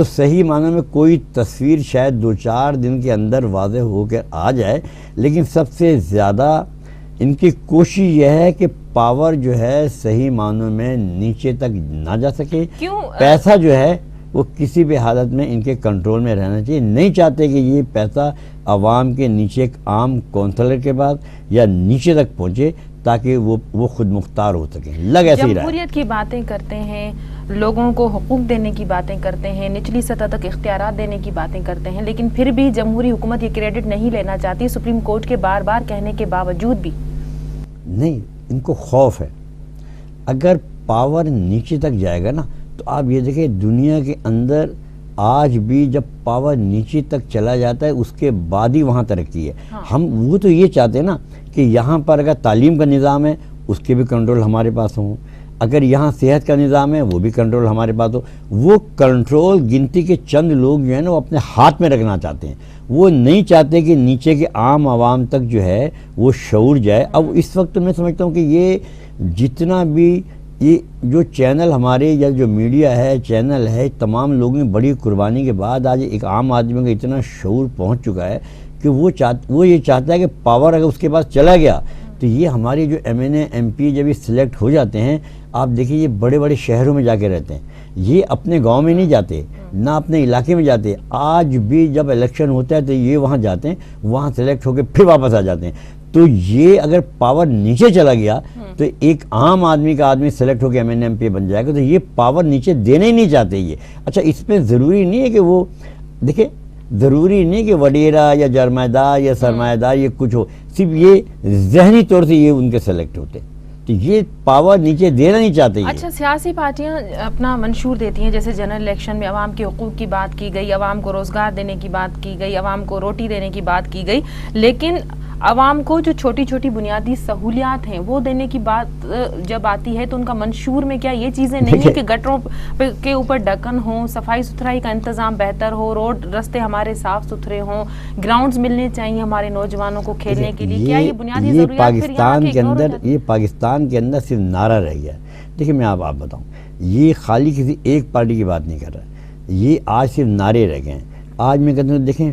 تو صحیح معنوں میں کوئی تصویر شاید 2-4 دن کے اندر واضح ہو کر آ جائے، لیکن سب سے زیادہ ان کی کوشش یہ ہے کہ پاور جو ہے صحیح معنوں میں نیچے تک نہ جا سکے، پیسہ جو ہے وہ کسی بھی حالت میں ان کے کنٹرول میں رہنا چاہیے، نہیں چاہتے کہ یہ پیسہ عوام کے نیچے ایک عام کونسلر کے بعد یا نیچے تک پہنچے تاکہ وہ خود مختار ہو سکیں، لگ ایسے ہی رہا ہے۔ جمہوریت کی باتیں کرتے ہیں، لوگوں کو حقوق دینے کی باتیں کرتے ہیں، نچلی سطح تک اختیارات دینے کی باتیں کرتے ہیں، لیکن پھر بھی جمہوری حکومت یہ کریڈٹ نہیں لینا چاہتی سپریم کورٹ کے بار بار کہنے کے باوجود بھی۔ نہیں، ان کو خوف ہے، اگر پاور نیچے تک جائے گا نا تو آپ یہ دیکھیں دنیا کے اندر آج بھی جب پاور نیچے تک چلا جاتا ہے اس کے بعد ہی وہاں ترقی ہے۔ ہم وہ تو یہ چاہتے ہیں نا کہ یہاں پر اگر تعلیم کا نظام ہے اس کے بھی کنٹرول ہمارے پاس ہوں، اگر یہاں صحت کا نظام ہے وہ بھی کنٹرول ہمارے پاس ہو۔ وہ کنٹرول گنتی کے چند لوگ جو ہیں نا وہ اپنے ہاتھ میں رکھنا چاہتے ہیں، وہ نہیں چاہتے کہ نیچے کے عام عوام تک جو ہے وہ شعور جائے۔ اب اس وقت میں سمجھتا ہوں کہ یہ جتنا بھی یہ جو چینل ہمارے یا جو میڈیا ہے چینل ہے، تمام لوگوں کی بڑی قربانی کے بعد آج ایک عام آدمی کا اتنا شعور پہنچ چکا ہے کہ وہ یہ چاہتا ہے کہ پاور اگر اس کے پاس چلا گیا تو یہ ہماری جو M N A M P جب یہ سلیکٹ ہو جاتے ہیں، آپ دیکھیں یہ بڑے بڑے شہروں میں جا کے رہتے ہیں، یہ اپنے گاؤں میں نہیں جاتے، نہ اپنے علاقے میں جاتے۔ آج بھی جب الیکشن ہوتا ہے تو یہ وہاں جاتے ہیں، وہاں سلیکٹ ہو کے پھر واپس آ جاتے ہیں۔ تو یہ اگر پاور نیچے چلا گیا تو ایک عام آدمی کا آدمی سلیکٹ ہو کے ایم این ایم پی بن جائے گا، تو یہ پاور نیچے دینے ہی نہیں چاہتے یہ۔ اچھا، اس میں ضروری نہیں ہے کہ وہ دیکھیں، ضروری نہیں کہ وڈیرا یا جرمائدار یا سرمایہ دار یہ کچھ ہو، صرف یہ ذہنی طور سے یہ ان کے سلیکٹ ہوتے، تو یہ پاور نیچے دینا نہیں چاہتے۔ اچھا، سیاسی پارٹیاں اپنا منشور دیتی ہیں، جیسے جنرل الیکشن میں عوام کے حقوق کی بات کی گئی، عوام کو روزگار دینے کی بات کی گئی، عوام کو روٹی دینے کی بات کی گئی، لیکن عوام کو جو چھوٹی چھوٹی بنیادی سہولیات ہیں وہ دینے کی بات جب آتی ہے تو ان کا منشور میں کیا یہ چیزیں نہیں ہیں کہ گٹروں کے اوپر ڈھکن ہوں، صفائی ستھرائی کا انتظام بہتر ہو، روڈ رستے ہمارے صاف ستھرے ہوں، گراؤنڈز ملنے چاہیے ہمارے نوجوانوں کو کھیلنے کے لیے؟ کیا یہ بنیادی ضروریات پھر یہاں کے اگنور ہو جاتی ہیں؟ یہ پاکستان کے اندر صرف نعرہ رہ گیا ہے۔ دیکھیں میں آپ بتاؤں، یہ خالی کسی ایک پارٹی کی بات نہیں کر رہا، یہ آج صرف نعرے رہ گئے ہیں۔ آج میں کہتا ہوں دیکھیں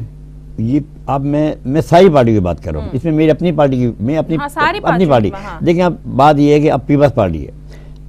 یہ اب میں ساری پارٹی کی بات کر رہا ہوں، اس میں میری اپنی پارٹی کی، میں اپنی پارٹی دیکھیں، اب بات یہ ہے کہ اب پیپلز پارٹی ہے،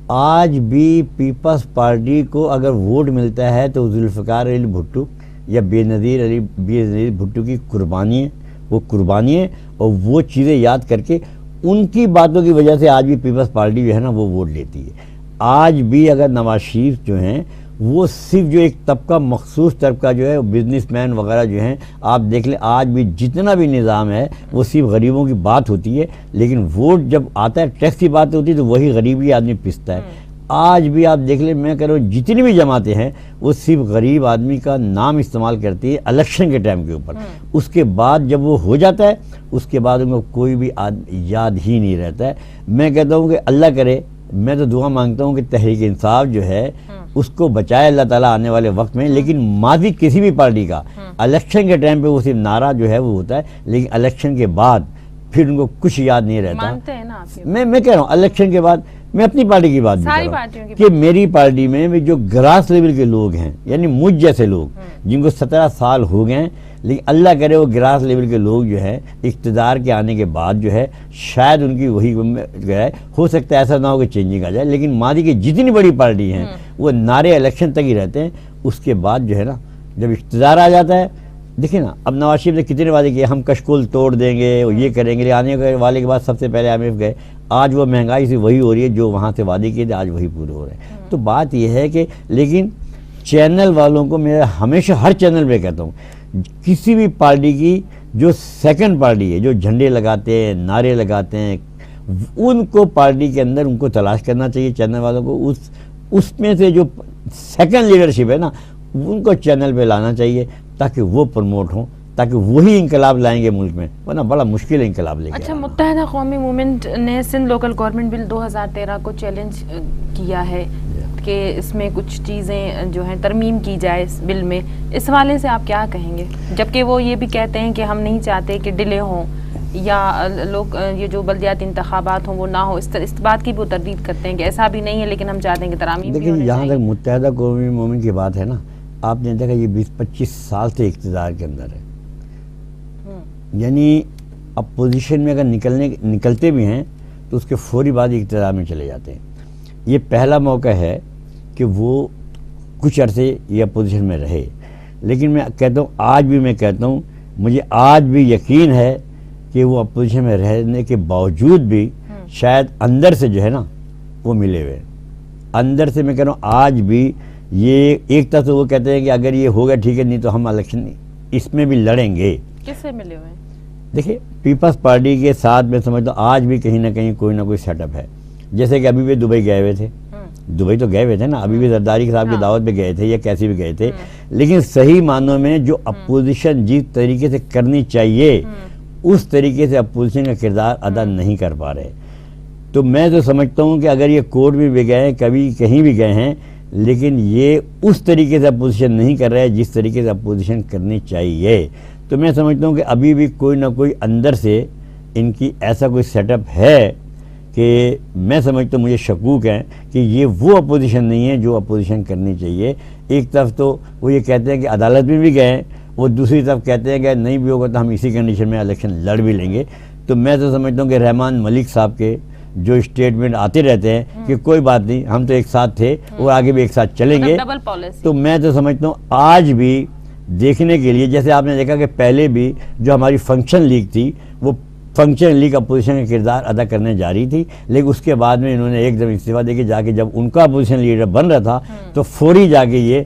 آج بھی پیپلز پارٹی کو اگر ووٹ ملتا ہے تو ذوالفقار علی بھٹو یا بے نظیر بھٹو کی قربانی ہے، وہ قربانی ہے، اور وہ چیزیں یاد کر کے ان کی باتوں کی وجہ سے آج بھی پیپلز پارٹی جو ہے نا وہ ووٹ لیتی ہے۔ آج بھی اگر نواز شریف جو ہیں وہ صرف جو ایک طبقہ مخصوص طبقہ جو ہے بزنس مین وغیرہ جو ہیں، آپ دیکھ لیں آج بھی جتنا بھی نظام ہے وہ صرف غریبوں کی بات ہوتی ہے، لیکن ووٹ جب آتا ہے ٹیکس کی بات ہوتی ہے تو وہی غریبی آدمی پستا ہے۔ آج بھی آپ دیکھ لیں، میں کہہ رہا ہوں جتنی بھی جماعتیں ہیں وہ صرف غریب آدمی کا نام استعمال کرتی ہے الیکشن کے ٹائم کے اوپر، اس کے بعد جب وہ ہو جاتا ہے اس کے بعد ان کو کوئی بھی یاد ہی نہیں رہتا ہے۔ میں کہتا ہوں کہ اللہ کرے، میں تو دعا مانگتا ہوں کہ تحریک انصاف جو ہے اس کو بچائے اللہ تعالیٰ آنے والے وقت میں، لیکن ماضی کسی بھی پارٹی کا الیکشن کے ٹائم پہ وہ صرف نعرہ جو ہے وہ ہوتا ہے، لیکن الیکشن کے بعد پھر ان کو کچھ یاد نہیں رہتا۔ میں کہہ رہا ہوں الیکشن کے بعد میں اپنی پارٹی کی بات بھی کر رہا ہوں کہ میری پارٹی میں جو گراس لیول کے لوگ ہیں، یعنی مجھ جیسے لوگ جن کو 17 سال ہو گئے ہیں، لیکن اللہ کرے وہ گراس لیول کے لوگ جو ہے اقتدار کے آنے کے بعد جو ہے شاید ان کی وہی جو ہے، ہو سکتا ہے ایسا نہ ہو کہ چینجنگ آ جائے، لیکن ماضی کی جتنی بڑی پارٹی ہیں وہ نعرے الیکشن تک ہی رہتے ہیں، اس کے بعد جو ہے نا جب اقتدار آ جاتا ہے، دیکھیں نا اب نواز شریف نے کتنے وعدے کیے، ہم کشکول توڑ دیں گے، یہ کریں گے، آنے والے کے بعد سب سے پہلے IMF گئے، آج وہ مہنگائی سے وہی ہو رہی ہے جو وہاں سے وعدے کیے تھے، آج وہی پورے ہو رہے ہیں۔ تو بات یہ ہے کہ لیکن چینل والوں کو میں ہمیشہ ہر چینل پہ کہتا ہوں، کسی بھی پارٹی کی جو سیکنڈ پارٹی ہے، جو جھنڈے لگاتے ہیں، نعرے لگاتے ہیں، ان کو پارٹی کے اندر ان کو تلاش کرنا چاہیے، چینل والوں کو اس میں سے جو سیکنڈ لیڈرشپ ہے نا ان کو چینل پہ لانا چاہیے تاکہ وہ پروموٹ ہوں، تاکہ وہی انقلاب لائیں گے ملک میں، ورنہ بڑا مشکل انقلاب لے کے۔ اچھا، متحدہ قومی موومنٹ نے سندھ لوکل گورنمنٹ بل 2013 کو چیلنج کیا ہے کہ اس میں کچھ چیزیں جو ہیں ترمیم کی جائے اس بل میں، اس حوالے سے آپ کیا کہیں گے؟ جبکہ وہ یہ بھی کہتے ہیں کہ ہم نہیں چاہتے کہ ڈیلے ہوں یا لوگ یہ جو بلدیاتی انتخابات ہوں وہ نہ ہو، اس بات کی بھی وہ تردید کرتے ہیں کہ ایسا بھی نہیں ہے لیکن ہم چاہتے ہیں کہ ترامیم بھی ہونے چاہیے۔ دیکھیں، جہاں تک متحدہ قومی موومنٹ کی بات ہے نا، آپ نے دیکھا یہ 20-25 سال سے اقتدار کے اندر ہے، یعنی اپوزیشن میں اگر نکلتے بھی ہیں تو اس کے فوری بعد اقتدار میں چلے جاتے ہیں۔ یہ پہلا موقع ہے کہ وہ کچھ عرصے یہ اپوزیشن میں رہے، لیکن میں کہتا ہوں، آج بھی میں کہتا ہوں، مجھے آج بھی یقین ہے کہ وہ اپوزیشن میں رہنے کے باوجود بھی شاید اندر سے جو ہے نا وہ ملے ہوئے، اندر سے میں کہہ رہا ہوں آج بھی یہ ایک طرف سے وہ کہتے ہیں کہ اگر یہ ہوگا ٹھیک ہے، نہیں تو ہم الیکشن اس میں بھی لڑیں گے۔ کس سے ملے ہوئے ہیں؟ دیکھیں پیپلز پارٹی کے ساتھ میں سمجھتا ہوں آج بھی کہیں نہ کہیں کوئی نہ کوئی سیٹ اپ ہے، جیسے کہ ابھی بھی دبئی گئے ہوئے تھے، دبئی تو گئے ہوئے تھے نا، ابھی بھی زرداری صاحب کی دعوت پہ گئے تھے یا کیسے بھی گئے تھے، لیکن صحیح معنوں میں جو اپوزیشن جس طریقے سے کرنی چاہیے اس طریقے سے اپوزیشن کا کردار ادا نہیں کر پا رہے۔ تو میں تو سمجھتا ہوں کہ اگر یہ کورٹ میں بھی گئے ہیں، کبھی کہیں بھی گئے ہیں، لیکن یہ اس طریقے سے اپوزیشن نہیں کر رہے جس طریقے سے اپوزیشن کرنی چاہیے۔ تو میں سمجھتا ہوں کہ ابھی بھی کوئی نہ کوئی اندر سے ان کی ایسا کوئی سیٹ اپ ہے کہ میں سمجھتا ہوں، مجھے شکوک ہے کہ یہ وہ اپوزیشن نہیں ہے جو اپوزیشن کرنی چاہیے۔ ایک طرف تو وہ یہ کہتے ہیں کہ عدالت میں بھی گئے ہیں، وہ دوسری طرف کہتے ہیں کہ نہیں بھی ہوگا تو ہم اسی کنڈیشن میں الیکشن لڑ بھی لیں گے۔ تو میں تو سمجھتا ہوں کہ رحمان ملک صاحب کے جو اسٹیٹمنٹ آتے رہتے ہیں کہ کوئی بات نہیں، ہم تو ایک ساتھ تھے اور آگے بھی ایک ساتھ چلیں گے، ڈبل پالیسی۔ تو میں تو سمجھتا ہوں آج بھی دیکھنے کے لیے، جیسے آپ نے دیکھا کہ پہلے بھی جو ہماری فنکشن لیگ تھی وہ فنکشن لیگ اپوزیشن کا کردار ادا کرنے جا رہی تھی، لیکن اس کے بعد میں انہوں نے ایک دم استعفیٰ دے کے جا کے جب ان کا اپوزیشن لیڈر بن رہا تھا تو فوری جا کے یہ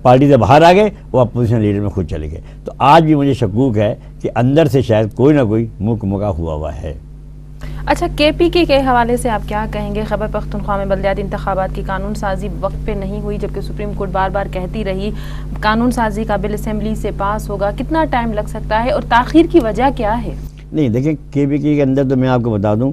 پارٹی سے باہر آ گئے، وہ اپوزیشن لیڈر میں خود چلے گئے۔ تو آج بھی مجھے شکوک ہے کہ اندر سے شاید کوئی نہ کوئی مکمکا ہوا ہے۔ اچھا، کے پی کے حوالے سے آپ کیا کہیں گے؟ خیبر پختونخوا میں بلدیاتی انتخابات کی قانون سازی وقت پہ نہیں ہوئی، جبکہ سپریم کورٹ بار بار کہتی رہی قانون سازی کا بل اسمبلی سے پاس ہوگا، کتنا ٹائم لگ سکتا ہے اور تاخیر کی وجہ کیا ہے؟ نہیں دیکھیں، کے پی کے اندر تو میں آپ کو بتا دوں،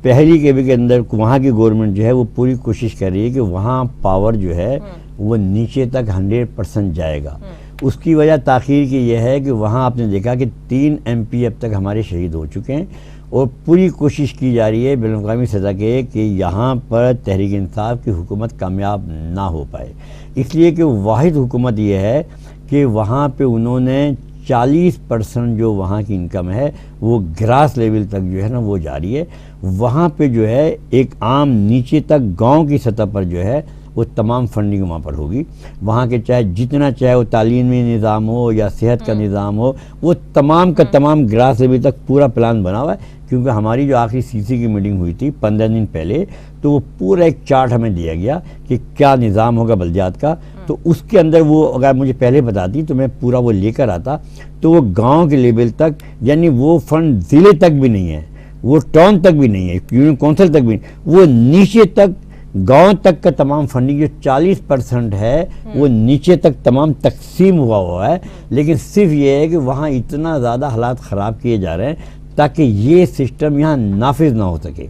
پہلی کے پی کے اندر وہاں کی گورنمنٹ جو ہے وہ پوری کوشش کر رہی ہے کہ وہاں پاور جو ہے وہ نیچے تک 100% جائے گا۔ اس کی وجہ تاخیر کی یہ ہے کہ وہاں آپ نے دیکھا کہ 3 MP اب تک ہمارے شہید ہو چکے ہیں، اور پوری کوشش کی جا رہی ہے بین الاقوامی سطح کے کہ یہاں پر تحریک انصاف کی حکومت کامیاب نہ ہو پائے، اس لیے کہ واحد حکومت یہ ہے کہ وہاں پہ انہوں نے 40% جو وہاں کی انکم ہے وہ گراس لیول تک جو ہے نا وہ جاری ہے، وہاں پہ جو ہے ایک عام نیچے تک گاؤں کی سطح پر جو ہے وہ تمام فنڈنگ وہاں پر ہوگی، وہاں کے چاہے جتنا چاہے وہ تعلیمی نظام ہو یا صحت کا نظام ہو، وہ تمام کا تمام گراس لیول تک پورا پلان بنا ہوا ہے۔ کیونکہ ہماری جو آخری CC کی میٹنگ ہوئی تھی 15 دن پہلے، تو وہ پورا ایک چارٹ ہمیں دیا گیا کہ کیا نظام ہوگا بلدیات کا، تو اس کے اندر وہ اگر مجھے پہلے بتاتی تو میں پورا وہ لے کر آتا، تو وہ گاؤں کے لیول تک، یعنی وہ فنڈ ضلع تک بھی نہیں ہے، وہ ٹاؤن تک بھی نہیں ہے، یونین کونسل تک بھی نہیں، وہ نیچے تک گاؤں تک کا تمام فنڈنگ جو 40% ہے وہ نیچے تک تمام تقسیم ہوا ہے۔ لیکن صرف یہ ہے کہ وہاں اتنا زیادہ حالات خراب کیے جا رہے ہیں تاکہ یہ سسٹم یہاں نافذ نہ ہو سکے،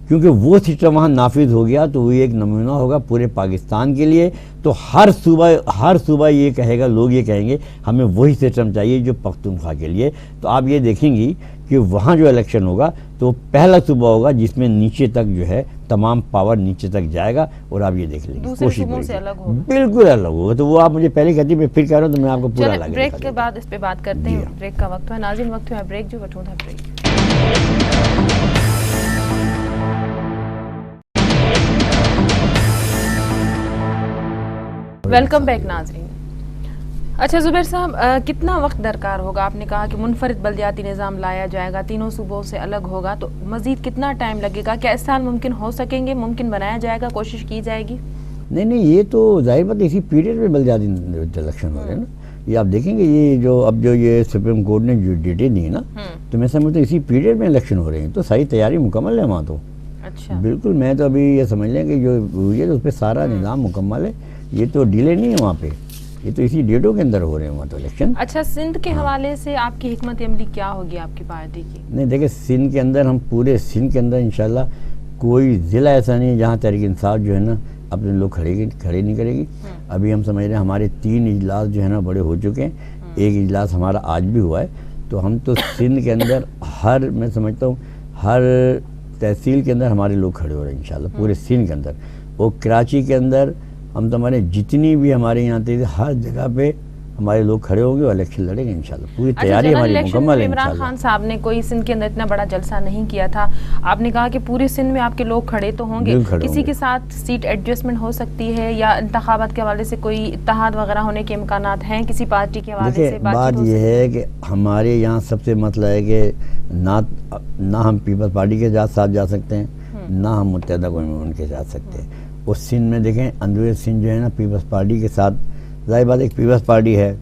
کیونکہ وہ سسٹم وہاں نافذ ہو گیا تو وہ ایک نمونہ ہوگا پورے پاکستان کے لیے۔ تو ہر صوبہ یہ کہے گا، لوگ یہ کہیں گے ہمیں وہی سسٹم چاہیے جو پختونخوا کے لیے۔ تو آپ یہ دیکھیں گی کہ وہاں جو الیکشن ہوگا تو پہلا صوبہ ہوگا جس میں نیچے تک جو ہے تمام پاور نیچے تک جائے گا، اور آپ یہ دیکھ لیں گے کوشش بالکل الگ ہوگا۔ تو وہ آپ مجھے پہلے کہتی، میں پھر کہہ رہا ہوں تو میں آپ کو پورا لگے۔ بریک کے بعد اس پہ بات کرتے ہیں، بریک کا وقت ہے ناظرین، وقت ہے بریک جو وٹھوں تھا بریک۔ ویلکم بیک ناظرین۔ اچھا زبیر صاحب، کتنا وقت درکار ہوگا؟ آپ نے کہا کہ منفرد بلدیاتی نظام لایا جائے گا، تینوں صوبوں سے الگ ہوگا، تو مزید کتنا ٹائم لگے گا؟ کیا اس سال ممکن ہو سکیں گے؟ ممکن بنایا جائے گا؟ کوشش کی جائے گی؟ نہیں، یہ تو ظاہر بات اسی پیریڈ میں بلدیاتی الیکشن ہو رہے ہیں نا۔ یہ آپ دیکھیں گے، یہ جو یہ سپریم کورٹ نے جو ڈیٹیں دی نا، تو میں سمجھتا ہوں اسی پیریڈ میں الیکشن ہو رہے ہیں، تو صحیح تیاری مکمل ہے وہاں تو۔ اچھا بالکل، میں تو ابھی یہ سمجھ لیں کہ جو ہوئی ہے تو اس پہ سارا نظام مکمل ہے، یہ تو ڈیلے نہیں ہے وہاں پہ، یہ تو اسی ڈیٹوں کے اندر ہو رہے ہیں وہاں تو الیکشن۔ اچھا، سندھ کے حوالے سے آپ کی حکمت عملی کیا ہوگی آپ کی پارٹی کی؟ نہیں دیکھیں، سندھ کے اندر ہم پورے سندھ کے اندر انشاءاللہ کوئی ضلع ایسا نہیں ہے جہاں تحریک انصاف جو ہے نا اپنے لوگ کھڑے نہیں کرے گی۔ ابھی ہم سمجھ رہے ہیں ہمارے 3 اجلاس جو ہے نا بڑے ہو چکے ہیں، ایک اجلاس ہمارا آج بھی ہوا ہے، تو ہم تو سندھ کے اندر میں سمجھتا ہوں ہر تحصیل کے اندر ہمارے لوگ کھڑے ہو رہے ہیں انشاءاللہ پورے سندھ کے اندر، اور کراچی کے اندر ہم تو ہمارے جتنی بھی ہمارے یہاں تھے ہر جگہ پہ ہمارے لوگ کھڑے ہوں گے اور الیکشن لڑیں گے انشاءاللہ. پوری تیاری ہماری مکمل ہے عمران انشاءاللہ. خان صاحب نے کوئی سندھ کے اندر اتنا بڑا جلسہ نہیں کیا تھا. آپ نے کہا کہ پورے سندھ میں آپ کے لوگ کھڑے تو ہوں گے, کسی کے ساتھ سیٹ ایڈجسٹمنٹ ہو سکتی ہے یا انتخابات کے حوالے سے کوئی اتحاد وغیرہ ہونے کے امکانات ہیں کسی پارٹی کے حوالے سے؟ بات یہ ہے کہ ہمارے یہاں سب سے مسئلہ ہے کہ نہ ہم پیپلز پارٹی کے ساتھ جا سکتے ہیں, نہ ہم متحدہ قومی مومنٹ کے جا سکتے ہیں. اس سندھ میں دیکھیں اندرون سندھ جو ہے نا پیپلز پارٹی کے ساتھ, ظاہر بات ایک پیپلز پارٹی ہے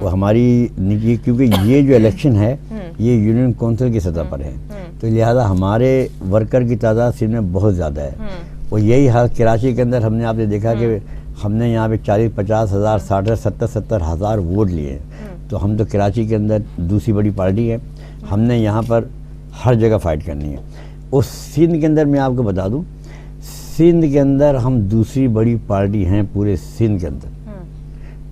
وہ ہماری نجی, کیونکہ یہ جو الیکشن ہے یہ یونین کونسل کی سطح پر ہے, تو لہذا ہمارے ورکر کی تعداد سندھ میں بہت زیادہ ہے. اور یہی حال کراچی کے اندر ہم نے آپ نے دیکھا کہ ہم نے یہاں پہ 40-50 ہزار 60-70 ہزار ووٹ لیے ہیں, تو ہم تو کراچی کے اندر دوسری بڑی پارٹی ہے, ہم نے یہاں پر ہر جگہ فائٹ کرنی ہے. اور سندھ کے اندر میں آپ کو بتا دوں, سندھ کے اندر ہم دوسری بڑی پارٹی ہیں پورے سندھ کے اندر,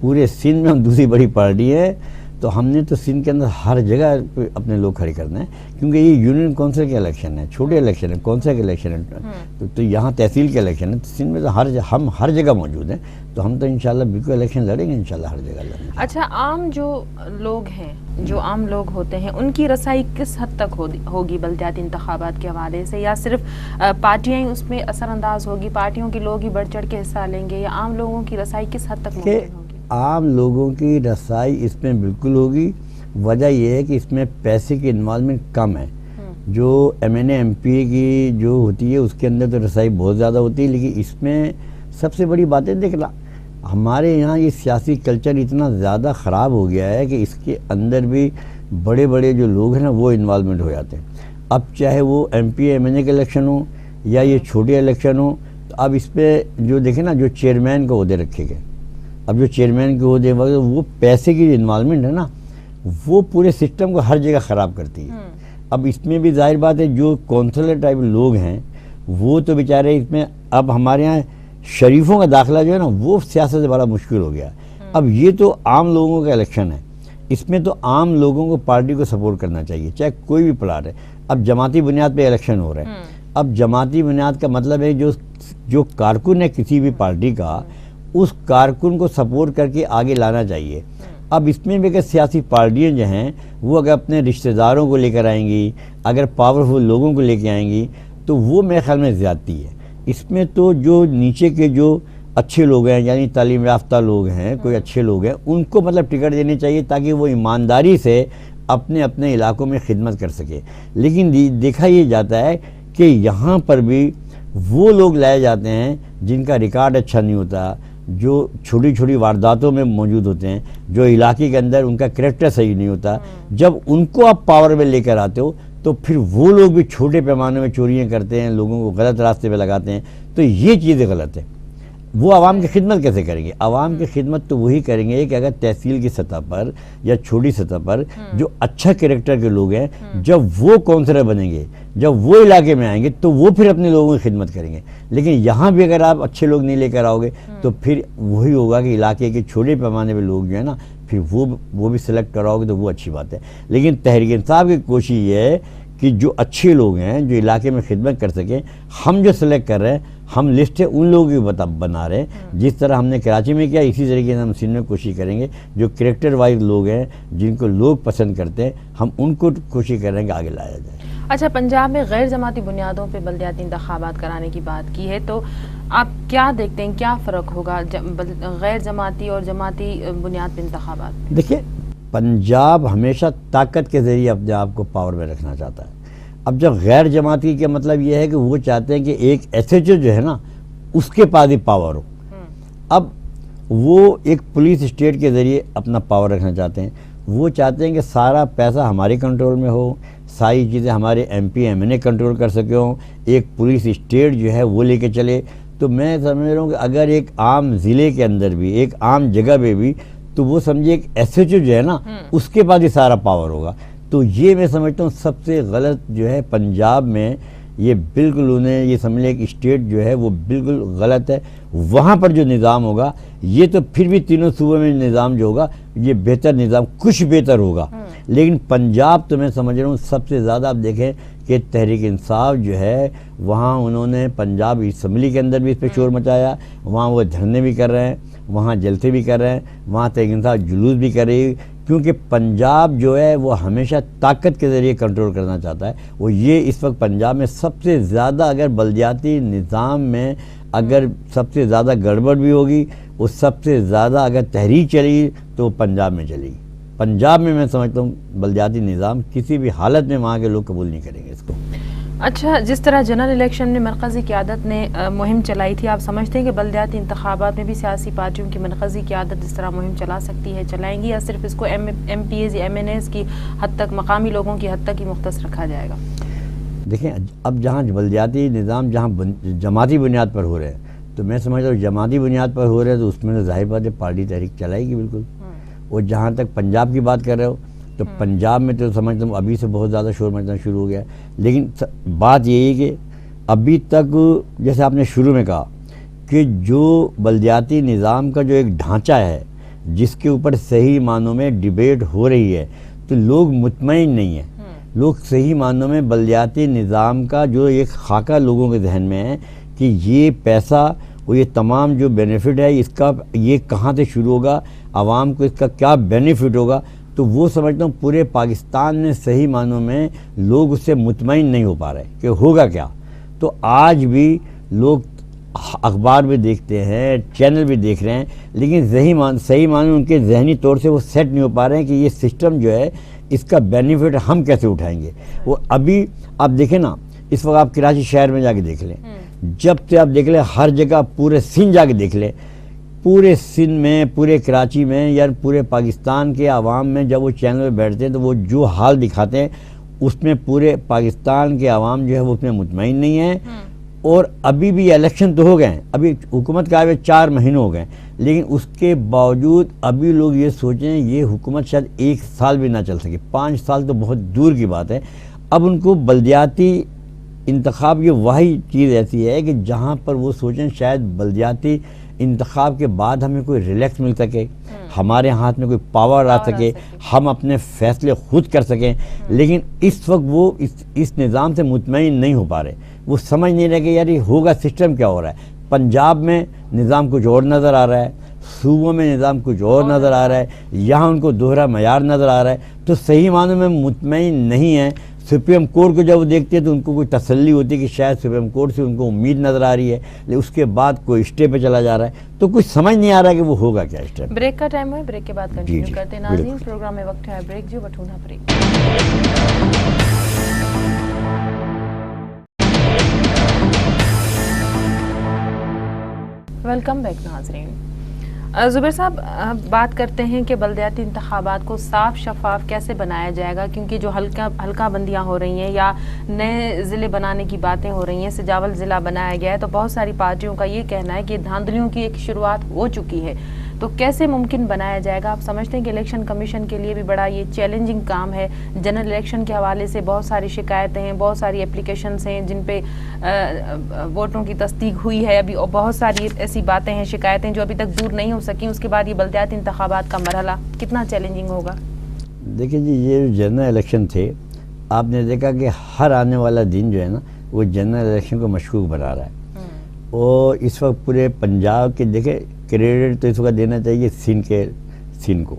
پورے سندھ میں ہم دوسری بڑی پارٹی ہے. تو ہم نے تو سندھ کے اندر ہر جگہ اپنے لوگ کھڑے کرنا ہے, کیونکہ یہ یونین کونسل کے الیکشن ہے, چھوٹے الیکشن ہے, کونسل کے الیکشن ہے, تو یہاں تحصیل کے الیکشن ہے. تو سندھ میں تو ہم ہر جگہ موجود ہیں, تو ہم تو انشاءاللہ بالکل الیکشن لڑیں گے انشاءاللہ ہر جگہ لڑیں گے. اچھا, عام جو لوگ ہیں, جو عام لوگ ہوتے ہیں, ان کی رسائی کس حد تک ہوگی بلدیاتی انتخابات کے حوالے سے, یا صرف پارٹیاں ہی اس میں اثر انداز ہوگی, پارٹیوں کے لوگ ہی بڑھ چڑھ کے حصہ لیں گے, یا عام لوگوں کی رسائی کس حد تک ممکن ہوگی؟ عام لوگوں کی رسائی اس میں بالکل ہوگی. وجہ یہ ہے کہ اس میں پیسے کی انوالومنٹ کم ہے. جو M N A M P A کی جو ہوتی ہے اس کے اندر تو رسائی بہت زیادہ ہوتی ہے, لیکن اس میں سب سے بڑی بات ہے دیکھنا, ہمارے یہاں یہ سیاسی کلچر اتنا زیادہ خراب ہو گیا ہے کہ اس کے اندر بھی بڑے بڑے جو لوگ ہیں نا وہ انوالومنٹ ہو جاتے ہیں. اب چاہے وہ ایم پی ایم این اے کے الیکشن ہو یا یہ چھوٹے الیکشن ہو, تو اب اس پہ جو دیکھیں نا جو چیئرمین کا عہدے رکھے گئے, اب جو چیئرمین کے عہدے وغیرہ وہ پیسے کی جو انوالومنٹ ہے نا وہ پورے سسٹم کو ہر جگہ خراب کرتی ہے. اب اس میں بھی ظاہر بات ہے جو کونسلر ٹائپ لوگ ہیں وہ تو بیچارے اس میں, اب ہمارے یہاں شریفوں کا داخلہ جو ہے نا وہ سیاست سے بڑا مشکل ہو گیا. اب یہ تو عام لوگوں کا الیکشن ہے, اس میں تو عام لوگوں کو پارٹی کو سپورٹ کرنا چاہیے چاہے کوئی بھی پلاٹ ہے. اب جماعتی بنیاد پہ الیکشن ہو رہا ہے, اب جماعتی بنیاد کا مطلب ہے جو کارکن ہے کسی بھی پارٹی کا, اس کارکن کو سپورٹ کر کے آگے لانا چاہیے. اب اس میں بھی اگر سیاسی پارٹیاں جو ہیں وہ اگر اپنے رشتہ داروں کو لے کر آئیں گی, اگر پاورفل لوگوں کو لے کے آئیں گی, تو وہ میرے خیال میں زیادتی ہے. اس میں تو جو نیچے کے جو اچھے لوگ ہیں یعنی تعلیم یافتہ لوگ ہیں, کوئی اچھے لوگ ہیں, ان کو مطلب ٹکٹ دینی چاہیے تاکہ وہ ایمانداری سے اپنے اپنے علاقوں میں خدمت کر سکے. لیکن دیکھا یہ جاتا ہے کہ یہاں پر بھی وہ لوگ لائے جاتے ہیں جن کا ریکارڈ اچھا نہیں ہوتا, جو چھوٹی چھوٹی وارداتوں میں موجود ہوتے ہیں, جو علاقے کے اندر ان کا کریکٹر صحیح نہیں ہوتا. جب ان کو آپ پاور میں لے کر آتے ہو تو پھر وہ لوگ بھی چھوٹے پیمانے میں چوریاں کرتے ہیں, لوگوں کو غلط راستے پہ لگاتے ہیں. تو یہ چیزیں غلط ہیں. وہ عوام کی خدمت کیسے کریں گے؟ عوام کی خدمت تو وہی کریں گے کہ اگر تحصیل کی سطح پر یا چھوٹی سطح پر جو اچھا کریکٹر کے لوگ ہیں جب وہ کونسلر بنیں گے, جب وہ علاقے میں آئیں گے تو وہ پھر اپنے لوگوں کی خدمت کریں گے. لیکن یہاں بھی اگر آپ اچھے لوگ نہیں لے کر آؤ گے تو پھر وہی ہوگا کہ علاقے کے چھوٹے پیمانے پہ لوگ جو ہے نا پھر وہ بھی سلیکٹ کراؤ گے تو وہ اچھی بات ہے. لیکن تحریک انصاف کی کوشش یہ ہے کہ جو اچھے لوگ ہیں جو علاقے میں خدمت کر سکیں, ہم جو سلیکٹ کر رہے ہیں ہم لسٹیں ان لوگوں کی بنا رہے ہیں جس طرح ہم نے کراچی میں کیا, اسی طریقے سے ہم سندھ میں کوشش کریں گے. جو کریکٹر وائز لوگ ہیں جن کو لوگ پسند کرتے ہیں ہم ان کو کوشش کر رہے ہیں کہ آگے لایا جائے. اچھا, پنجاب میں غیر جماعتی بنیادوں پہ بلدیاتی انتخابات کرانے کی بات کی ہے, تو آپ کیا دیکھتے ہیں کیا فرق ہوگا غیر جماعتی اور جماعتی بنیاد پہ انتخابات؟ دیکھیں, پنجاب ہمیشہ طاقت کے ذریعے اپنے آپ کو پاور میں رکھنا چاہتا ہے. اب جب غیر جماعتی کا مطلب یہ ہے کہ وہ چاہتے ہیں کہ ایک ایس ایچ او جو ہے نا اس کے پاس ہی پاور ہو. اب وہ ایک پولیس اسٹیٹ کے ذریعے اپنا پاور رکھنا چاہتے ہیں. وہ چاہتے ہیں کہ سارا پیسہ ہمارے کنٹرول میں ہو, ساری چیزیں ہمارے M P M N A control کر سکے ہوں, ایک پولیس اسٹیٹ جو ہے وہ لے کے چلے. تو میں سمجھ رہا ہوں کہ اگر ایک عام ضلع کے اندر بھی ایک عام جگہ پہ بھی تو وہ سمجھے ایک ایس ایچ او جو ہے نا اس کے پاس ہی سارا پاور ہوگا. تو یہ میں سمجھتا ہوں سب سے غلط جو ہے پنجاب میں, یہ بالکل انہیں یہ سمجھ لیں کہ اسٹیٹ جو ہے وہ بالکل غلط ہے. وہاں پر جو نظام ہوگا یہ تو پھر بھی تینوں صوبوں میں نظام جو ہوگا یہ بہتر نظام, کچھ بہتر ہوگا. لیکن پنجاب تو میں سمجھ رہا ہوں سب سے زیادہ آپ دیکھیں کہ تحریک انصاف جو ہے وہاں انہوں نے پنجاب اسمبلی کے اندر بھی اس پہ شور مچایا، وہاں وہ دھرنے بھی کر رہے ہیں، وہاں جلسے بھی کر رہے ہیں، وہاں تحریک انصاف جلوس بھی کر رہی ہے، کیونکہ پنجاب جو ہے وہ ہمیشہ طاقت کے ذریعے کنٹرول کرنا چاہتا ہے۔ وہ یہ اس وقت پنجاب میں سب سے زیادہ اگر بلدیاتی نظام میں اگر سب سے زیادہ گڑبڑ بھی ہوگی، وہ سب سے زیادہ اگر تحریک چلی تو وہ پنجاب میں چلے گی۔ پنجاب میں سمجھتا ہوں بلدیاتی نظام کسی بھی حالت میں وہاں کے لوگ قبول نہیں کریں گے اس کو۔ اچھا، جس طرح جنرل الیکشن میں مرکزی قیادت نے مہم چلائی تھی، آپ سمجھتے ہیں کہ بلدیاتی انتخابات میں بھی سیاسی پارٹیوں کی مرکزی قیادت اس طرح مہم چلا سکتی ہے، چلائیں گی، یا صرف اس کو ایم پی ایز یا ایم این ایز کی حد تک، مقامی لوگوں کی حد تک ہی مختص رکھا جائے گا؟ دیکھیں اب جہاں بلدیاتی نظام جہاں جماعتی بنیاد پر ہو رہے ہیں، تو میں سمجھتا ہوں جماعتی بنیاد پر ہو رہے ہیں تو اس میں ظاہر بات ہے پارٹی تحریک چلائے گی بالکل۔ اور جہاں تک پنجاب کی بات کر رہے ہو تو پنجاب میں تو سمجھتا ہوں ابھی سے بہت زیادہ شور مچنا شروع ہو گیا ہے، لیکن بات یہی ہے کہ ابھی تک جیسے آپ نے شروع میں کہا کہ جو بلدیاتی نظام کا جو ایک ڈھانچہ ہے جس کے اوپر صحیح معنوں میں ڈیبیٹ ہو رہی ہے، تو لوگ مطمئن نہیں ہیں۔ لوگ صحیح معنوں میں بلدیاتی نظام کا جو ایک خاکہ لوگوں کے ذہن میں ہے کہ یہ پیسہ اور یہ تمام جو بینیفٹ ہے اس کا یہ کہاں سے شروع ہوگا، عوام کو اس کا کیا بینیفٹ ہوگا، تو وہ سمجھتا ہوں پورے پاکستان میں صحیح معنوں میں لوگ اس سے مطمئن نہیں ہو پا رہے کہ ہوگا کیا۔ تو آج بھی لوگ اخبار بھی دیکھتے ہیں، چینل بھی دیکھ رہے ہیں، لیکن صحیح معنوں ان کے ذہنی طور سے وہ سیٹ نہیں ہو پا رہے ہیں کہ یہ سسٹم جو ہے اس کا بینیفٹ ہم کیسے اٹھائیں گے۔ وہ ابھی آپ دیکھیں نا، اس وقت آپ کراچی شہر میں جا کے دیکھ لیں، جب سے آپ دیکھ لیں ہر جگہ پورے سندھ جا کے دیکھ لیں، پورے سندھ میں، پورے کراچی میں یا پورے پاکستان کے عوام میں جب وہ چینل پہ بیٹھتے ہیں تو وہ جو حال دکھاتے ہیں اس میں پورے پاکستان کے عوام جو ہے وہ اس میں مطمئن نہیں ہیں۔ اور ابھی بھی الیکشن تو ہو گئے ہیں، ابھی حکومت کا آئے 4 مہینے ہو گئے، لیکن اس کے باوجود ابھی لوگ یہ سوچیں یہ حکومت شاید 1 سال بھی نہ چل سکے، 5 سال تو بہت دور کی بات ہے۔ اب ان کو بلدیاتی انتخاب کی واحد چیز ایسی ہے کہ جہاں پر وہ سوچیں شاید بلدیاتی انتخاب کے بعد ہمیں کوئی ریلیکس مل سکے، ہمارے ہاتھ میں کوئی پاور آ سکے، ہم اپنے فیصلے خود کر سکیں، لیکن اس وقت وہ اس نظام سے مطمئن نہیں ہو پا رہے۔ وہ سمجھ نہیں رہے کہ یار یہ ہوگا سسٹم کیا ہو رہا ہے۔ پنجاب میں نظام کچھ اور نظر آ رہا ہے، صوبوں میں نظام کچھ اور نظر آ رہا ہے، یہاں ان کو دوہرا معیار نظر آ رہا ہے، تو صحیح معنوں میں مطمئن نہیں ہیں۔ سپریم کورٹ کو جب وہ دیکھتے ہیں تو ان کو کوئی تسلی ہوتی ہے کہ شاید سپریم کورٹ سے ان کو امید نظر آ رہی ہے، لیکن اس کے بعد کوئی اسٹے پہ چلا جا رہا ہے، تو کچھ سمجھ نہیں آ رہا کہ وہ ہوگا کیا اسٹے۔ بریک کا ٹائم ہے، بریک کے بعد کنٹینیو کرتے ہیں۔ ناظرین پروگرام میں وقت ہے بریک جو بٹھونا بریک۔ ویلکم بیک ناظرین۔ زبیر صاحب، بات کرتے ہیں کہ بلدیاتی انتخابات کو صاف شفاف کیسے بنایا جائے گا، کیونکہ جو حلقہ بندیاں ہو رہی ہیں یا نئے ضلع بنانے کی باتیں ہو رہی ہیں، سجاول ضلع بنایا گیا ہے، تو بہت ساری پارٹیوں کا یہ کہنا ہے کہ دھاندلیوں کی ایک شروعات ہو چکی ہے، تو کیسے ممکن بنایا جائے گا؟ آپ سمجھتے ہیں کہ الیکشن کمیشن کے لیے بھی بڑا یہ چیلنجنگ کام ہے؟ جنرل الیکشن کے حوالے سے بہت ساری شکایتیں ہیں، بہت ساری اپلیکیشنز ہیں جن پہ ووٹوں کی تصدیق ہوئی ہے، ابھی بہت ساری ایسی باتیں ہیں، شکایتیں جو ابھی تک دور نہیں ہو سکیں، اس کے بعد یہ بلدیاتی انتخابات کا مرحلہ کتنا چیلنجنگ ہوگا؟ دیکھیں جی، یہ جو جنرل الیکشن تھے، آپ نے دیکھا کہ ہر آنے والا دن جو ہے نا وہ جنرل الیکشن کو مشکوک بنا رہا ہے، اور اس وقت پورے پنجاب کے دیکھیں کریڈٹ تو اس وقت دینا چاہیے سندھ کو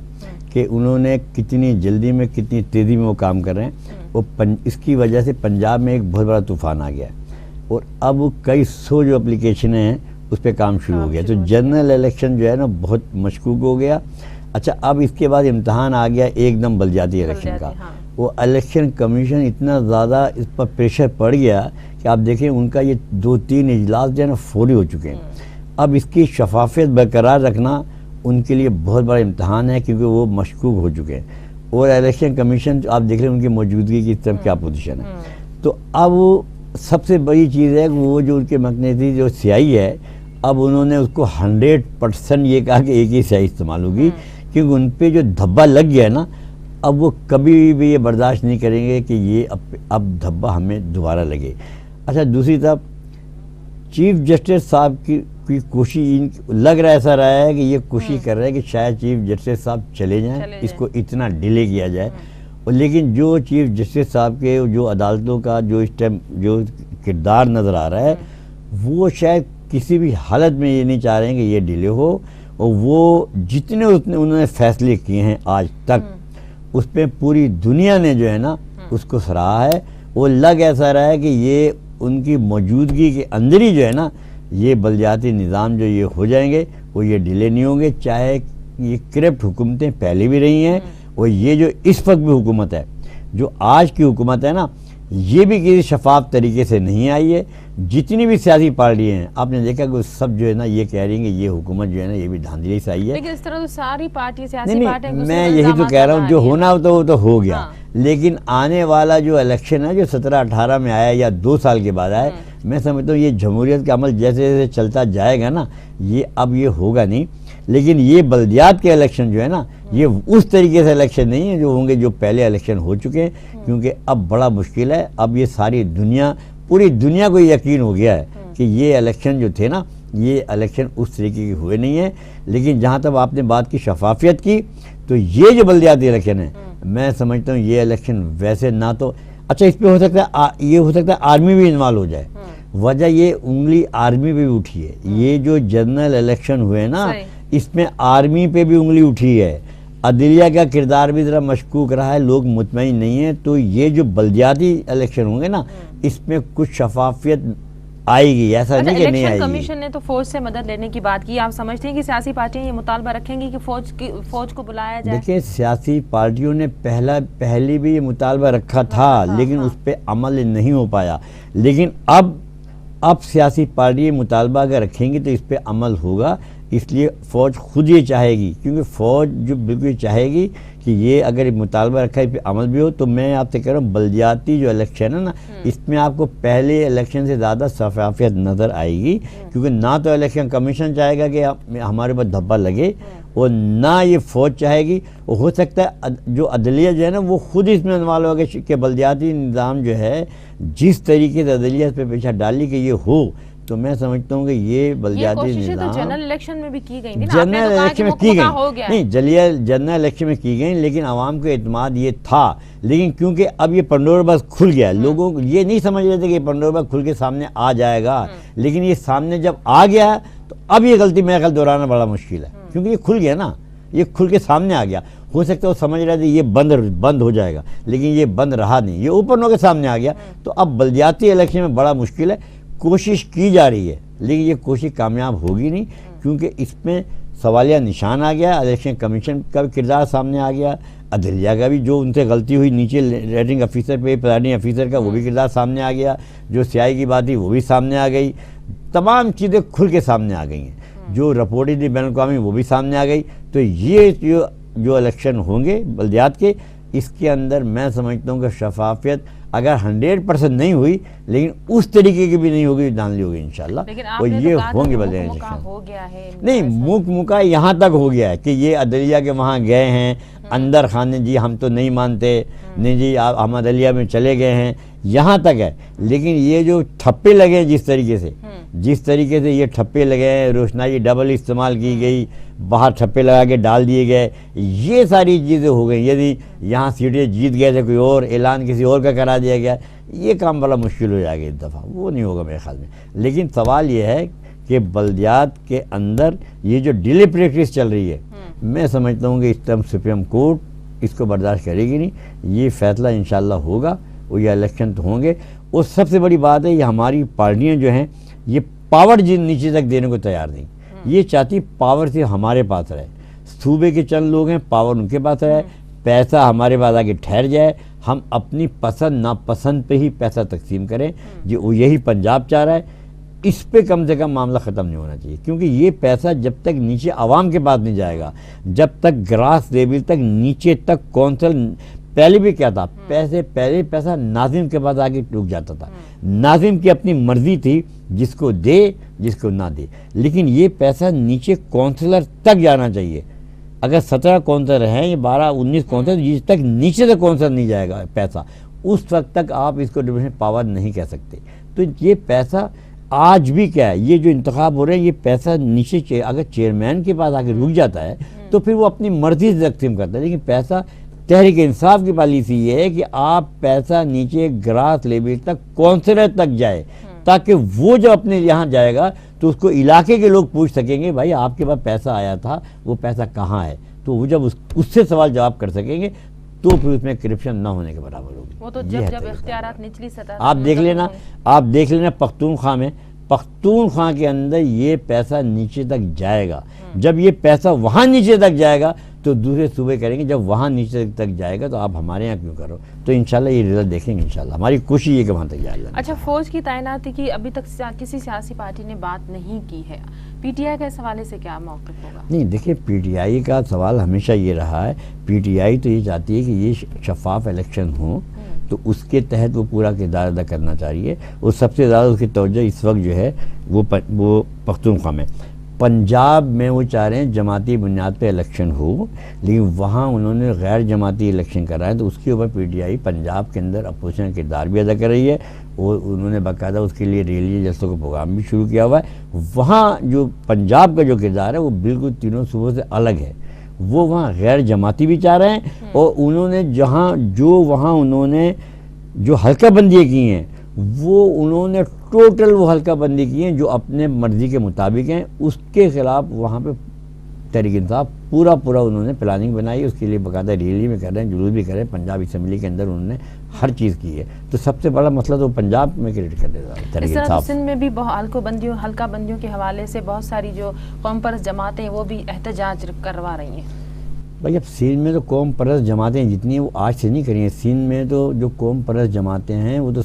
کہ انہوں نے کتنی جلدی میں کتنی تیزی میں وہ کام کر رہے ہیں، اور اس کی وجہ سے پنجاب میں ایک بہت بڑا طوفان آ گیا ہے، اور اب کئی سو جو اپلیکیشنیں ہیں اس پہ کام شروع ہو گیا، تو جنرل الیکشن جو ہے نا بہت مشکوک ہو گیا۔ اچھا، اب اس کے بعد امتحان آ گیا ایک دم بلدیاتی الیکشن کا، وہ الیکشن کمیشن اتنا زیادہ اس پر پریشر پڑ گیا کہ آپ دیکھیں ان کا یہ 2-3 اجلاس جو ہے نا فوری ہو چکے ہیں۔ اب اس کی شفافیت برقرار رکھنا ان کے لیے بہت بڑا امتحان ہے، کیونکہ وہ مشکوک ہو چکے ہیں، اور الیکشن کمیشن آپ دیکھ رہے ہیں ان کی موجودگی کی اس طرف کیا پوزیشن ہے۔ تو اب سب سے بڑی چیز ہے کہ وہ جو ان کے مقناطیسی جو سیاہی ہے، اب انہوں نے اس کو 100% یہ کہا کہ ایک ہی سیاہی استعمال ہوگی، کیونکہ ان پہ جو دھبا لگ گیا ہے نا، اب وہ کبھی بھی یہ برداشت نہیں کریں گے کہ یہ اب دھبا ہمیں دوبارہ لگے۔ اچھا، دوسری طرف چیف جسٹس صاحب کی کوشش لگ رہا ایسا رہا ہے کہ یہ کوشش کر رہے ہیں کہ شاید چیف جسٹس صاحب چلے جائیں، اس کو اتنا ڈیلے کیا جائے، لیکن جو چیف جسٹس صاحب کے جو عدالتوں کا جو اس ٹائم جو کردار نظر آ رہا ہے وہ شاید کسی بھی حالت میں یہ نہیں چاہ رہے ہیں کہ یہ ڈیلے ہو، اور وہ جتنے انہوں نے فیصلے کیے ہیں آج تک اس پہ پوری دنیا نے جو ہے نا اس کو سراہا ہے۔ وہ لگ ایسا رہا ہے کہ یہ ان کی موجودگی کے اندر ہی جو ہے نا یہ بلدیاتی نظام جو یہ ہو جائیں گے، وہ یہ ڈیلے نہیں ہوں گے، چاہے یہ کرپٹ حکومتیں پہلے بھی رہی ہیں اور یہ جو اس وقت بھی حکومت ہے، جو آج کی حکومت ہے نا، یہ بھی کسی شفاف طریقے سے نہیں آئی ہے۔ جتنی بھی سیاسی پارٹیاں ہیں آپ نے دیکھا کہ سب جو ہے نا یہ کہہ رہی ہیں کہ یہ حکومت جو ہے نا یہ بھی دھاندلی سے آئی ہے۔ لیکن اس طرح تو ساری پارٹی سیاسی نہیں پارٹیاں میں یہی تو کہہ رہا ہوں، جو ہونا ہوتا وہ تو ہو گیا، لیکن آنے والا جو الیکشن ہے جو 17-18 میں آیا یا 2 سال کے بعد آیا، میں سمجھتا ہوں یہ جمہوریت کا عمل جیسے جیسے چلتا جائے گا نا یہ اب یہ ہوگا نہیں، لیکن یہ بلدیات کے الیکشن جو ہے نا یہ اس طریقے سے الیکشن نہیں ہے جو ہوں گے جو پہلے الیکشن ہو چکے ہیں، کیونکہ اب بڑا مشکل ہے۔ اب یہ ساری دنیا، پوری دنیا کو یقین ہو گیا ہے کہ یہ الیکشن جو تھے نا یہ الیکشن اس طریقے کے ہوئے نہیں ہیں۔ لیکن جہاں تک آپ نے بات کی شفافیت کی، تو یہ جو بلدیاتی الیکشن ہے میں سمجھتا ہوں یہ الیکشن ویسے نہ تو اچھا، اس پہ ہو سکتا ہے یہ ہو سکتا ہے آرمی بھی انوالو ہو جائے، وجہ یہ انگلی آرمی پہ بھی اٹھی ہے۔ یہ جو جنرل الیکشن ہوئے نا اس میں آرمی پہ بھی انگلی اٹھی ہے، عدلیہ کا کردار بھی ذرا مشکوک رہا ہے، لوگ مطمئن نہیں ہیں۔ تو یہ جو بلدیاتی الیکشن ہوں گے نا اس میں کچھ شفافیت آئے گی، ایسا نہیں کہ نہیں آئے گی۔ الیکشن کمیشن نے تو فوج سے مدد لینے کی بات کی، آپ سمجھتے ہیں کہ سیاسی پارٹیاں یہ مطالبہ رکھیں گی کہ فوج کو بلایا جائے؟ دیکھیں سیاسی پارٹیوں نے پہلے بھی یہ مطالبہ رکھا تھا لیکن اس پہ عمل نہیں ہو پایا، لیکن اب سیاسی پارٹی مطالبہ اگر رکھیں گی تو اس پہ عمل ہوگا۔ اس لیے فوج خود یہ چاہے گی، کیونکہ فوج جو بالکل چاہے گی کہ یہ اگر مطالبہ رکھا ہے اس پہ عمل بھی ہو۔ تو میں آپ سے کہہ رہا ہوں بلدیاتی جو الیکشن ہے نا اس میں آپ کو پہلے الیکشن سے زیادہ شفافیت نظر آئے گی، کیونکہ نہ تو الیکشن کمیشن چاہے گا کہ ہمارے پاس دھبا لگے، اور نہ یہ فوج چاہے گی۔ اور ہو سکتا ہے جو عدلیہ جو ہے نا وہ خود اس میں انوالو ہوگا کہ بلدیاتی نظام جو ہے جس طریقے سے عدلیہ اس پہ پیچھا ڈالی کہ یہ ہو، تو میں سمجھتا ہوں کہ یہ بلدیاتی نظام جنرل الیکشن میں بھی کی گئی تھی، جنرل الیکشن میں کی گئی نہیں، جنرل الیکشن میں کی گئی، لیکن عوام کو اعتماد یہ تھا۔ لیکن کیونکہ اب یہ پنڈورا باکس کھل گیا، لوگوں کو یہ نہیں سمجھ رہے تھے کہ پنڈورا باکس کھل کے سامنے آ جائے گا، لیکن یہ سامنے جب آ گیا تو اب یہ غلطی میرے خیال دہرانا بڑا مشکل ہے، کیونکہ یہ کھل گیا نا، یہ کھل کے سامنے آ گیا۔ ہو سکتا ہے وہ سمجھ رہے تھے یہ بند ہو جائے گا، لیکن یہ بند رہا نہیں، یہ اوپن ہو کے سامنے آ گیا۔ تو اب بلدیاتی الیکشن میں بڑا مشکل ہے، کوشش کی جا رہی ہے لیکن یہ کوشش کامیاب ہوگی نہیں، کیونکہ اس میں سوالیہ نشان آ گیا، الیکشن کمیشن کا بھی کردار سامنے آ گیا، عدلیہ کا بھی جو ان سے غلطی ہوئی نیچے ریٹنگ افیسر پہ پلاننگ افیسر کا وہ بھی کردار سامنے آ گیا، جو سیائی کی بات تھی وہ بھی سامنے آ گئی، تمام چیزیں کھل کے سامنے آ گئی ہیں، جو رپورٹنگ تھی بین الاقوامی وہ بھی سامنے آ گئی۔ تو یہ جو الیکشن ہوں گے بلدیات کے، اس کے اندر میں سمجھتا ہوں کہ شفافیت اگر 100% نہیں ہوئی لیکن اس طریقے کی بھی نہیں ہوگی، دھاندلی ہوگی انشاءاللہ، اور یہ ہوں گے بلدیات الیکشن۔ نہیں موک مکا یہاں تک ہو گیا ہے کہ یہ عدلیہ کے وہاں گئے ہیں اندر خانے، جی ہم تو نہیں مانتے، نہیں جی ہم عدلیہ میں چلے گئے ہیں، یہاں تک ہے۔ لیکن یہ جو ٹھپے لگے جس طریقے سے یہ ٹھپے لگے ہیں، روشنائی ڈبل استعمال کی گئی، باہر ٹھپے لگا کے ڈال دیے گئے، یہ ساری چیزیں ہو گئی۔ یعنی یہاں سیٹیں جیت گئے تھے کوئی اور، اعلان کسی اور کا کرا دیا گیا، یہ کام بڑا مشکل ہو جائے گا اس دفعہ، وہ نہیں ہوگا میرے خیال میں۔ لیکن سوال یہ ہے کہ بلدیات کے اندر یہ جو ڈیلے پریکٹس چل رہی ہے، میں سمجھتا ہوں کہ اس ٹائم سپریم کورٹ اس کو برداشت کرے گی نہیں، یہ فیصلہ انشاءاللہ ہوگا، اور یہ الیکشن تو ہوں گے۔ اور سب سے بڑی بات ہے یہ ہماری پارٹیاں جو ہیں یہ پاور نیچے تک دینے کو تیار نہیں، یہ چاہتی پاور سے ہمارے پاس رہے، صوبے کے چند لوگ ہیں پاور ان کے پاس رہے، پیسہ ہمارے پاس آگے ٹھہر جائے، ہم اپنی پسند ناپسند پہ ہی پیسہ تقسیم کریں، جو یہی پنجاب چاہ رہا ہے۔ اس پہ کم سے کم معاملہ ختم نہیں ہونا چاہیے، کیونکہ یہ پیسہ جب تک نیچے عوام کے پاس نہیں جائے گا، جب تک گراس لیول تک نیچے تک کونسل، پہلے بھی کیا تھا، پہلے پیسہ ناظم کے پاس آگے رک جاتا تھا، ناظم کی اپنی مرضی تھی جس کو دے جس کو نہ دے، لیکن یہ پیسہ نیچے کونسلر تک جانا چاہیے۔ اگر 17 کونسلر ہیں یا 12-19 کونسلر، جس تک نیچے تک کونسلر نہیں جائے گا پیسہ، اس وقت تک آپ اس کو ڈویژن پاور نہیں کہہ سکتے۔ تو یہ پیسہ آج بھی کیا ہے، یہ جو انتخاب ہو رہے ہیں یہ پیسہ نیچے اگر چیئرمین کے پاس آگے رک جاتا ہے تو پھر وہ اپنی مرضی سے تقسیم کرتا ہے، لیکن پیسہ تحریک انصاف کی پالیسی یہ ہے کہ آپ پیسہ نیچے گراس لیول تک کونسلر تک جائے، تاکہ وہ جب اپنے یہاں جائے گا تو اس کو علاقے کے لوگ پوچھ سکیں گے بھائی آپ کے پاس پیسہ آیا تھا، وہ پیسہ کہاں ہے، تو وہ جب اس سے سوال جواب کر سکیں گے تو پھر اس میں کرپشن نہ ہونے کے برابر ہوگی۔ وہ تو جب اختیارات نچلی سطح آپ دیکھ لینا پختونخوا کے اندر یہ پیسہ نیچے تک جائے گا، جب یہ پیسہ وہاں نیچے تک جائے گا تو دوسرے صوبے کریں گے جب وہاں نیچے تک جائے گا تو آپ ہمارے یہاں کیوں کرو، تو انشاءاللہ یہ رزلٹ دیکھیں گے انشاءاللہ، ہماری کوشش یہ کہ وہاں تک جائے گا۔ اچھا، فوج کی تعیناتی کی ابھی تک کسی سیاسی پارٹی نے بات نہیں کی ہے، پی ٹی آئی کے اس حوالے سے کیا موقف ہوگا؟ نہیں دیکھیں، پی ٹی آئی کا سوال ہمیشہ یہ رہا ہے، پی ٹی آئی تو یہ چاہتی ہے کہ یہ شفاف الیکشن ہوں، تو اس کے تحت وہ پورا کردار ادا کرنا چاہیے، اور سب سے زیادہ اس کی توجہ اس وقت جو ہے وہ پختونخوا میں، پنجاب میں وہ چاہ رہے ہیں جماعتی بنیاد پہ الیکشن ہو، لیکن وہاں انہوں نے غیر جماعتی الیکشن کرا ہے، تو اس کے اوپر پی ٹی آئی پنجاب کے اندر اپوزیشن کردار بھی ادا کر رہی ہے، اور انہوں نے باقاعدہ اس کے لیے ریلی جلسوں کا پروگرام بھی شروع کیا ہوا ہے۔ وہاں جو پنجاب کا جو کردار ہے وہ بالکل تینوں صوبوں سے الگ ہے، وہ وہاں غیر جماعتی بھی چاہ رہے ہیں، اور انہوں نے وہاں انہوں نے جو حلقہ بندیاں کی ہیں وہ انہوں نے ٹوٹل وہ حلقہ بندی کی ہیں جو اپنے مرضی کے مطابق ہیں، اس کے خلاف وہاں پہ تحریک انصاف پورا انہوں نے پلاننگ بنائی، اس کے لیے باقاعدہ ریلی میں کر رہے ہیں، جلوس بھی کر رہے ہیں، پنجاب اسمبلی کے اندر انہوں نے ہر چیز کی ہے، تو سب سے بڑا مسئلہ تو پنجاب میں کریٹ کر دیتا ہے تحریک انصاف۔ سندھ میں بھی حلقہ بندیوں کے حوالے سے بہت ساری جو قوم پرست جماعتیں وہ بھی احتجاج کروا رہی ہیں۔ بھائی اب سندھ میں تو قوم پرست جماعتیں جتنی ہیں وہ آج سے نہیں کری ہیں، سندھ میں تو جو قوم پرست جماعتیں ہیں وہ تو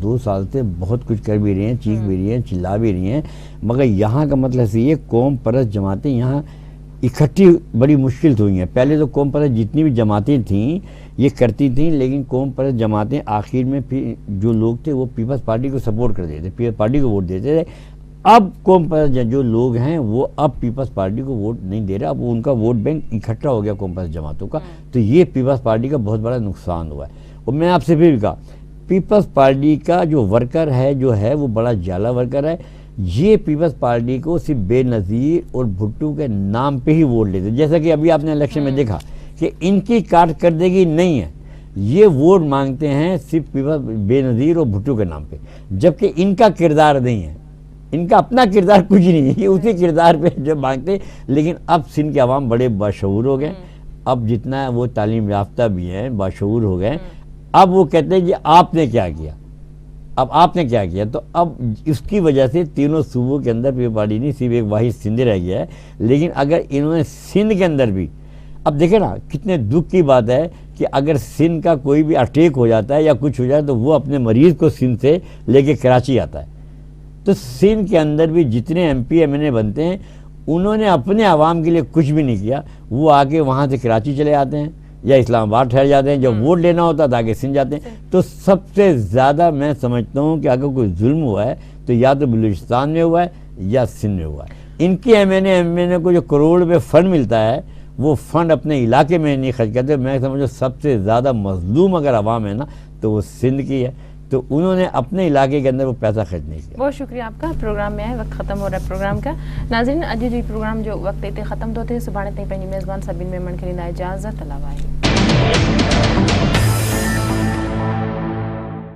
دو سال سے بہت کچھ کر بھی رہی ہیں، چیخ بھی رہی ہیں، چلا بھی رہی ہیں، مگر یہاں کا مطلب یہ قوم پرست جماعتیں یہاں اکٹھی بڑی مشکل سے ہوئی ہیں۔ پہلے تو قوم پرست جتنی بھی جماعتیں تھیں یہ کرتی تھیں، لیکن قوم پرست جماعتیں آخر میں جو لوگ تھے وہ پیپلز پارٹی کو سپورٹ کر دیتے تھے، پیپلز پارٹی کو ووٹ دیتے تھے۔ اب قوم پرست جو لوگ ہیں وہ اب پیپلز پارٹی کو ووٹ نہیں دے رہے، اب ان کا ووٹ بینک اکٹھا ہو گیا قوم پرست جماعتوں کا، تو یہ پیپلز پارٹی کا بہت بڑا نقصان ہوا ہے۔ اور میں آپ سے پھر کہا پیپلز پارٹی کا جو ورکر ہے وہ بڑا جعلی ورکر ہے، یہ پیپلز پارٹی کو صرف بے نظیر اور بھٹو کے نام پہ ہی ووٹ لیتے، جیسا کہ ابھی آپ نے الیکشن میں دیکھا کہ ان کی کارکردگی نہیں ہے، یہ ووٹ مانگتے ہیں صرف بے نظیر اور بھٹو کے نام پہ، جبکہ ان کا کردار نہیں ہے، ان کا اپنا کردار کچھ نہیں ہے، یہ اسی کردار پہ جو مانگتے۔ لیکن اب سندھ کے عوام بڑے باشعور ہو گئے، اب جتنا وہ تعلیم یافتہ بھی ہیں، باشعور ہو گئے، اب وہ کہتے ہیں کہ آپ نے کیا کیا، تو اب اس کی وجہ سے تینوں صوبوں کے اندر پیپلز پارٹی نہیں، صرف ایک واحد سندھ رہ گیا ہے۔ لیکن اگر انہوں نے سندھ کے اندر بھی، اب دیکھیں نا کتنے دکھ کی بات ہے کہ اگر سندھ کا کوئی بھی اٹیک ہو جاتا ہے یا کچھ ہو جائے تو وہ اپنے مریض کو سندھ سے لے کے کراچی آتا ہے، تو سندھ کے اندر بھی جتنے ایم پی ایم این اے بنتے ہیں انہوں نے اپنے عوام کے لیے کچھ بھی نہیں کیا، وہ آ کے وہاں سے کراچی چلے آتے ہیں یا اسلام آباد ٹھہر جاتے ہیں، جب ووٹ لینا ہوتا ہے آگے سندھ جاتے ہیں۔ تو سب سے زیادہ میں سمجھتا ہوں کہ اگر کوئی ظلم ہوا ہے تو یا تو بلوچستان میں ہوا ہے یا سندھ میں ہوا ہے۔ ان کے ایم این اے کو جو کروڑ روپے فنڈ ملتا ہے وہ فنڈ اپنے علاقے میں نہیں خرچ کرتے۔ میں سمجھو سب سے زیادہ مظلوم اگر عوام ہے نا تو وہ سندھ کی ہے، تو انہوں نے اپنے علاقے کے اندر وہ پیسہ خرچ نہیں کیا۔ بہت شکریہ آپ کا، پروگرام میں ہے، وقت ختم ہو رہا ہے پروگرام کا۔ ناظرین اج جو پروگرام جو وقت ختم تو تھے، صبح تھی میزبان سبین میمن کے لیے اجازت اللہ